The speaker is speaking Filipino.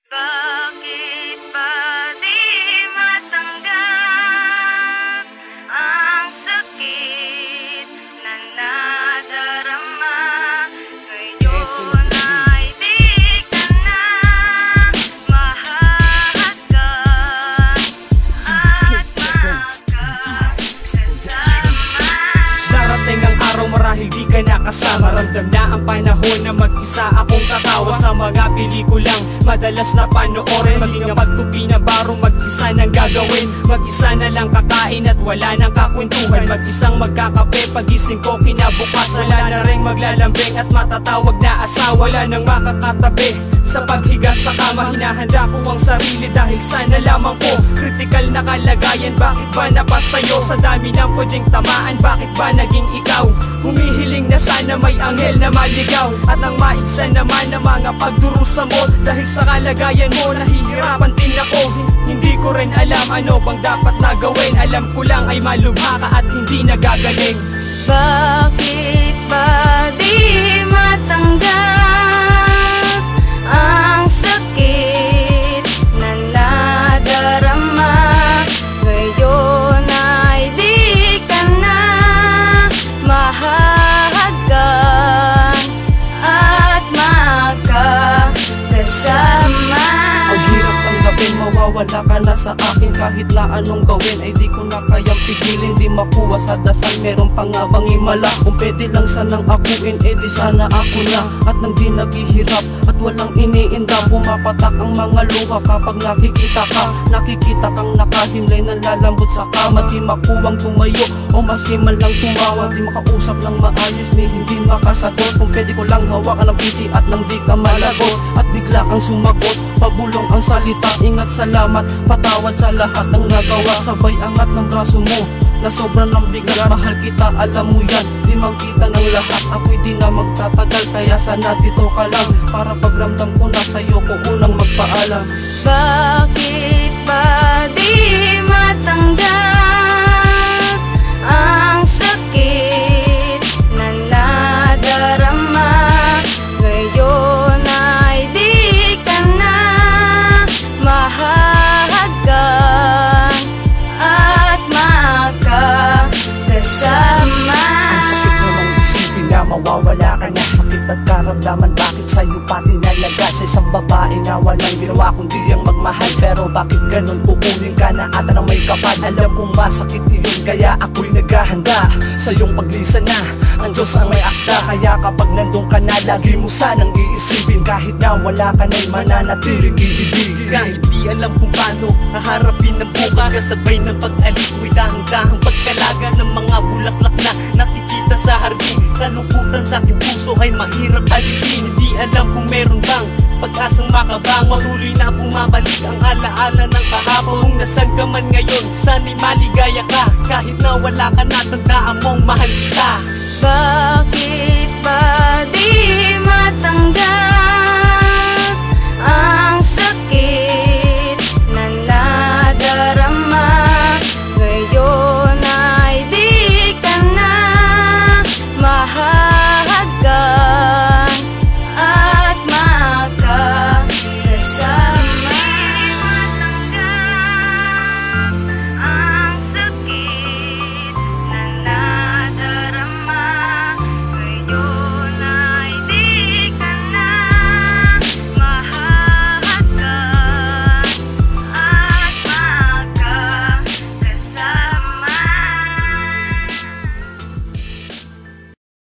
Bakit ba di matanggap ang sakit na nadarama? Ngayon ay di ka na mahahagkan at makakasama. Darating ang araw marahil di ka nakasama. Ramdam na ang panahon na mag-isa akong tatawa sa mga pelikulang madalas na panoorin. Maging ang pagtupi na baro, mag-isa nang gagawin. Mag-isa na lang kakain at wala nang kakwentuhan. Mag-isang magkakape, pagising ko kinabukas. Wala na rin maglalambing at matatawag na asawa. Wala nang makakatabi sa paghiga sa kama. Hinahanda ko ang sarili dahil sana lamang ko kritikal na kalagayan. Bakit ba napasayo sa dami ng pwedeng tamaan? Bakit ba naging ikaw? Humihiling na sana may anghel na maligaw at ang maigsan naman ng mga pagdurusa mo. Dahil sa kalagayan mo nahihirapan din ako. Hindi ko rin alam ano bang dapat na gawin. Alam ko lang ay malubha ka at hindi nagagaling. Bakit ba di matanggap ang sakit na nadarama? Ngayon ay di ka na mahahagkan at makakasama. Ang hirap tanggapin, mawawala ka na sa akin. Kahit na anong gawin ay di ko na kayang pigilin. Di makuha sa dasal, meron pa nga bang himala? Kung pwede lang sanang akuin, eh di sana ako na. At nang di naghihirap at walang iniinda, pumapatak ang mga luha kapag nakikita ka. Nakikita kang nakahimlay na lalambot sa kama. Di makuwang tumayo o maski man lang tumawa. Di makausap ng maayos ni hindi makasagot. Kung pwede ko lang hawakan ang PC at nang di ka malagot at bigla kang sumagot, pabulong ang salita. Ingat, salamat, patawad sa lahat ng nagawa. Sabay angat ng braso mo na sobrang ng bigat. Mahal kita, alam mo yan, di magkita ng lahat. Ako'y di na magtatagal, kaya sana dito ka lang. Para pagramdam ko na sa'yo ko unang magpaalam. Bakit ba di matanggap ang sakit na nadarama? Ngayon ay di ka na mahahagkan at makakasama. Ang sakit namang isipin na mawawala ka na. Sakit at karamdaman, bakit sa'yo pa tinalaga? Sa isang babae na walang ginawa kundi ang magmahal. Pero bakit ganun kukunin ka na ata ng may kapal? Alam kong masakit iyon kaya ako'y naghahanda sa iyong paglisan na ang Diyos ang may akda. Kaya kapag nandun ka na lagi mo sanang iisipin. Kahit na wala ka na'y mananatiling ibibigin. Kahit di alam kung paano haharapin ang bukas, kasabay ng pag-alis mo'y dahang-dahang pagkalaga ng mga bulaklak na nakikita sa hardin. Kalungkutan sa aking puso ay mahirap alisin. Hindi alam kung meron bang pag-asang makabang. Matuloy na bumabalik ang alaala ng kahapon. Kung nasan ka man ngayon, sana'y maligaya ka. Kahit na wala ka na, tandaan mong mahal kita. Bakit ba di matanggap